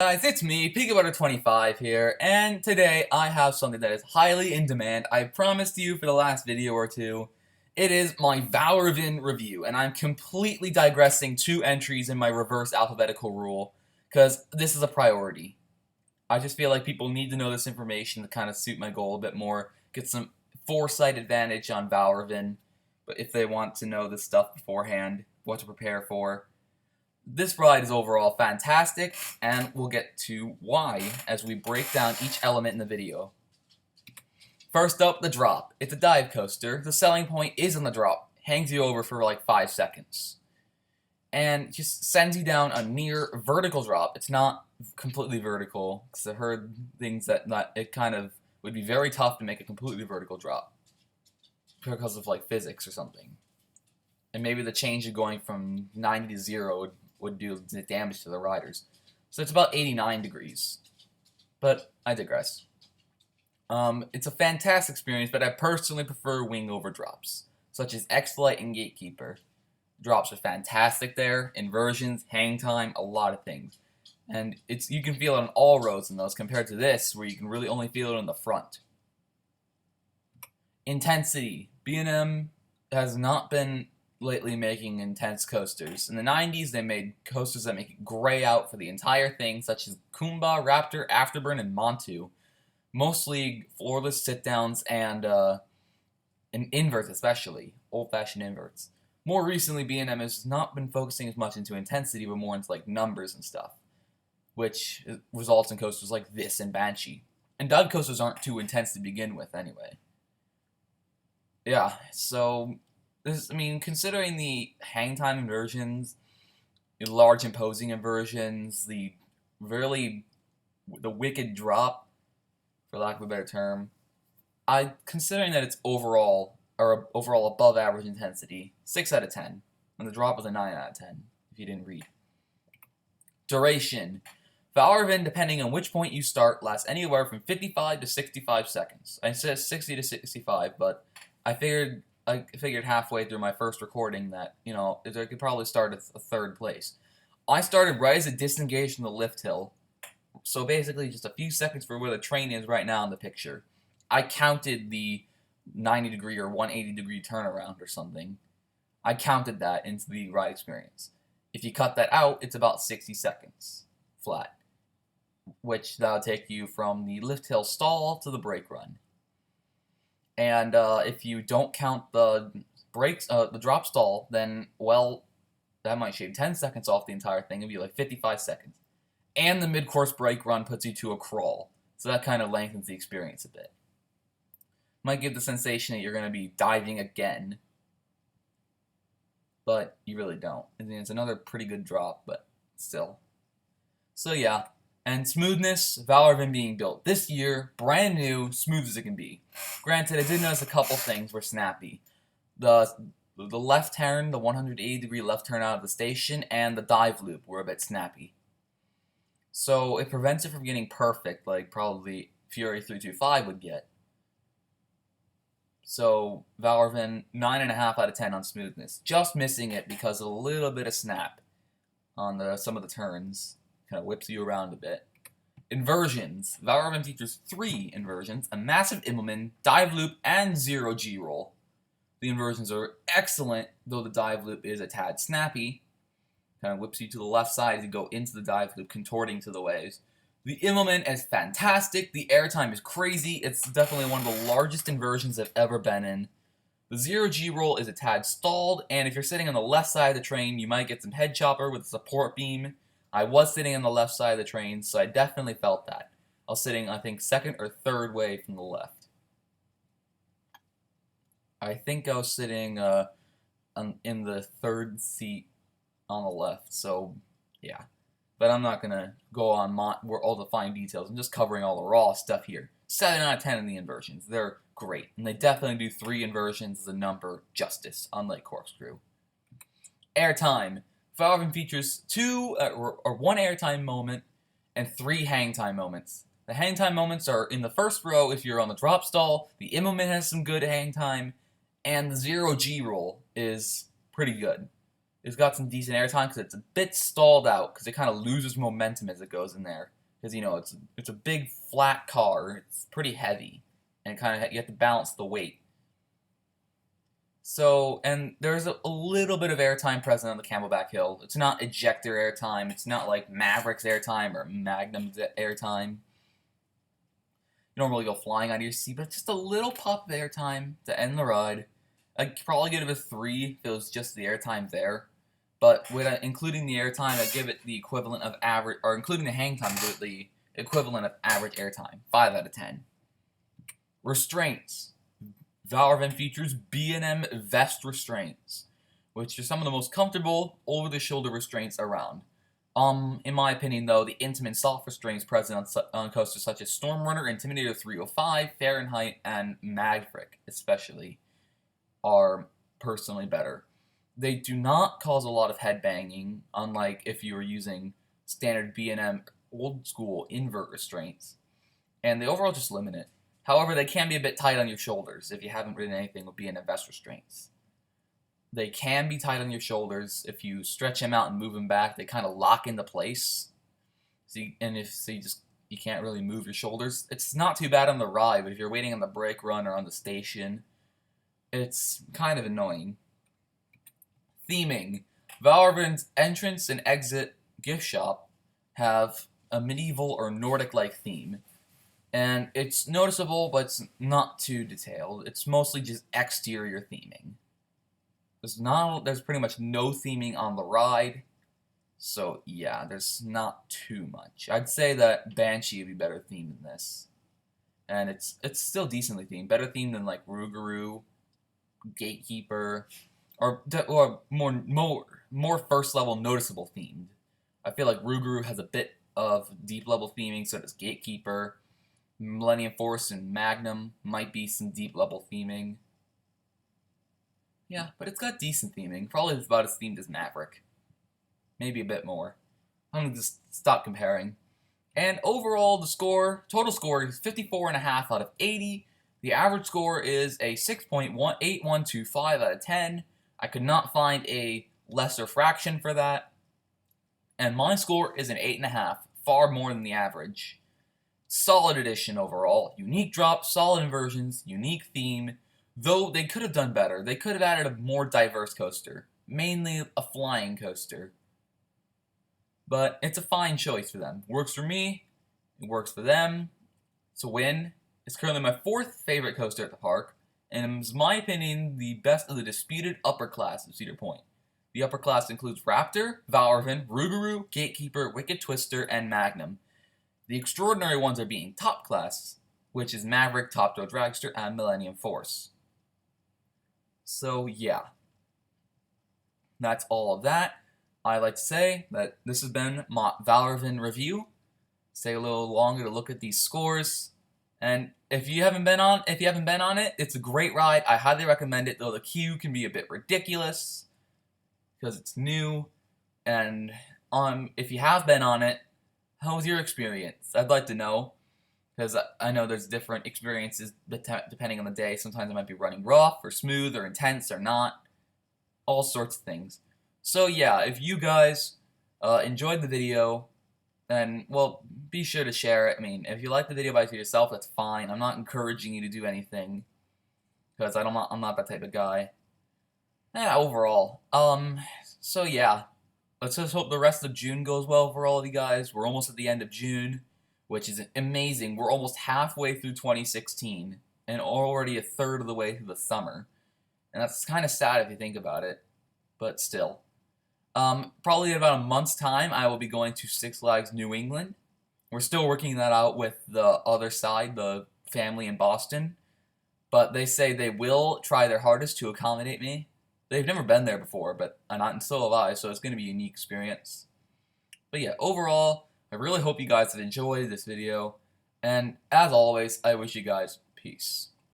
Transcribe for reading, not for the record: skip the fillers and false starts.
Guys, it's me, PeakyButter25 here, and today I have something that is highly in demand. I promised you for the last video or two. It is my Valravn review, and I'm completely digressing 2 entries in my reverse alphabetical rule, because this is a priority. I just feel like people need to know this information to kind of suit my goal a bit more, get some foresight advantage on Valravn, but if they want to know this stuff beforehand, what to prepare for. This ride is overall fantastic, and we'll get to why as we break down each element in the video. First up, the drop. It's a dive coaster. The selling point is in the drop. Hangs you over for like 5 seconds. And just sends you down a near vertical drop. It's not completely vertical, because I heard things that it kind of would be very tough to make a completely vertical drop. Because of like physics or something. And maybe the change of going from 90 to 0 would do damage to the riders. So it's about 89 degrees. But I digress. It's a fantastic experience, but I personally prefer wing over drops, such as X-Flight and Gatekeeper. Drops are fantastic there, inversions, hang time, a lot of things. And you can feel it on all roads in those, compared to this, where you can really only feel it in the front. Intensity. B&M has not been lately making intense coasters. In the 90s, they made coasters that make it gray out for the entire thing, such as Kumba, Raptor, Afterburn, and Montu. Mostly floorless sit-downs and inverts, especially old-fashioned inverts. More recently, B&M has not been focusing as much into intensity, but more into like numbers and stuff, which results in coasters like this and Banshee. And dive coasters aren't too intense to begin with, anyway. Yeah, so considering the hang time inversions, the large imposing inversions, the wicked drop, for lack of a better term, considering that it's overall above average intensity, 6 out of 10, and the drop was a 9 out of 10, if you didn't read. Duration. Valravn, depending on which point you start, lasts anywhere from 55 to 65 seconds. I said 60 to 65, but I figured halfway through my first recording that, I could probably start at a 3rd place. I started right as it disengaged from the lift hill, so basically just a few seconds for where the train is right now in the picture. I counted the 90 degree or 180 degree turnaround or something. I counted that into the ride experience. If you cut that out, it's about 60 seconds flat, which that'll take you from the lift hill stall to the brake run. And if you don't count the brakes, the drop stall, then, well, that might shave 10 seconds off the entire thing. It'd be like 55 seconds. And the mid-course brake run puts you to a crawl, so that kind of lengthens the experience a bit. Might give the sensation that you're going to be diving again, but you really don't. I mean, it's another pretty good drop, but still. So yeah. And smoothness, Valravn being built this year, brand new, smooth as it can be. Granted, I did notice a couple things were snappy. The left turn, the 180 degree left turn out of the station, and the dive loop were a bit snappy. So it prevents it from getting perfect, like probably Fury 325 would get. So Valravn, 9.5 out of 10 on smoothness. Just missing it because of a little bit of snap on some of the turns. Kind of whips you around a bit. Inversions. Valravn features 3 inversions, a massive Immelmann, dive loop, and 0 G-roll. The inversions are excellent, though the dive loop is a tad snappy. Kind of whips you to the left side as you go into the dive loop, contorting to the waves. The Immelmann is fantastic. The airtime is crazy. It's definitely one of the largest inversions I've ever been in. The 0 G-roll is a tad stalled, and if you're sitting on the left side of the train, you might get some head chopper with a support beam. I was sitting on the left side of the train, so I definitely felt that. I was sitting, I think, 2nd or 3rd way from the left. I think I was sitting in the 3rd seat on the left, so yeah. But I'm not going to go on all the fine details. I'm just covering all the raw stuff here. 7 out of 10 in the inversions. They're great, and they definitely do 3 inversions as a number justice, unlike Corkscrew. Airtime. Valravn features 1 airtime moment and 3 hangtime moments. The hangtime moments are in the first row if you're on the drop stall, the Immelmann has some good hangtime, and the 0 G-roll is pretty good. It's got some decent airtime because it's a bit stalled out because it kind of loses momentum as it goes in there. Because you know it's a big flat car. It's pretty heavy, and kind of you have to balance the weight. So, and there's a little bit of airtime present on the camelback hill. It's not ejector airtime. It's not like Maverick's airtime or Magnum's airtime. You don't really go flying out of your seat, but just a little pop of airtime to end the ride. I'd probably give it a 3 if it was just the airtime there. But with including the airtime, I'd give it the equivalent of average, or including the hang time, I'd give it the equivalent of average airtime. 5 out of 10. Restraints. Valravn features B&M vest restraints, which are some of the most comfortable over-the-shoulder restraints around. In my opinion, though, the Intamin soft restraints present on coasters such as Stormrunner, Intimidator 305, Fahrenheit, and Maverick, especially, are personally better. They do not cause a lot of head banging, unlike if you were using standard B&M old school invert restraints, and they overall just limit it. However, they can be a bit tight on your shoulders if you haven't ridden anything with B&M vest restraints. They can be tight on your shoulders if you stretch them out and move them back. They kind of lock into place, you can't really move your shoulders. It's not too bad on the ride, but if you're waiting on the brake run or on the station, it's kind of annoying. Theming. Valravn's entrance and exit gift shop have a medieval or Nordic-like theme. And it's noticeable, but it's not too detailed. It's mostly just exterior theming. There's pretty much no theming on the ride. So yeah, there's not too much. I'd say that Banshee would be better themed than this. And it's still decently themed. Better themed than like Rougarou, Gatekeeper, or more first level noticeable themed. I feel like Rougarou has a bit of deep level theming, so does Gatekeeper. Millennium Force and Magnum might be some deep level theming. Yeah, but it's got decent theming. Probably about as themed as Maverick. Maybe a bit more. I'm gonna just stop comparing. And overall, the total score is 54.5 out of 80. The average score is a 6.8125 out of 10. I could not find a lesser fraction for that. And my score is an 8.5, far more than the average. Solid edition overall. Unique drop, solid inversions, unique theme. Though they could have done better. They could have added a more diverse coaster. Mainly a flying coaster. But it's a fine choice for them. Works for me. It works for them. It's a win. It's currently my 4th favorite coaster at the park. And is, in my opinion, the best of the disputed upper class of Cedar Point. The upper class includes Raptor, Valravn, Rougarou, Gatekeeper, Wicked Twister, and Magnum. The extraordinary ones are being top class, which is Maverick, Top Throw Dragster, and Millennium Force. So yeah, that's all of that. I'd like to say that this has been my Valravn review. Stay a little longer to look at these scores. And if you haven't been on it, it's a great ride. I highly recommend it, though the queue can be a bit ridiculous because it's new. And if you have been on it, how was your experience? I'd like to know, because I know there's different experiences depending on the day. Sometimes it might be running rough or smooth or intense or not. All sorts of things. So yeah, if you guys enjoyed the video, then, well, be sure to share it. I mean, if you like the video by yourself, that's fine. I'm not encouraging you to do anything, because I'm not that type of guy. Yeah, overall. So yeah. Let's just hope the rest of June goes well for all of you guys. We're almost at the end of June, which is amazing. We're almost halfway through 2016 and already a third of the way through the summer. And that's kind of sad if you think about it, but still. Probably in about a month's time, I will be going to Six Flags New England. We're still working that out with the other side, the family in Boston. But they say they will try their hardest to accommodate me. They've never been there before, and so have I, so it's going to be a unique experience. But yeah, overall, I really hope you guys have enjoyed this video, and as always, I wish you guys peace.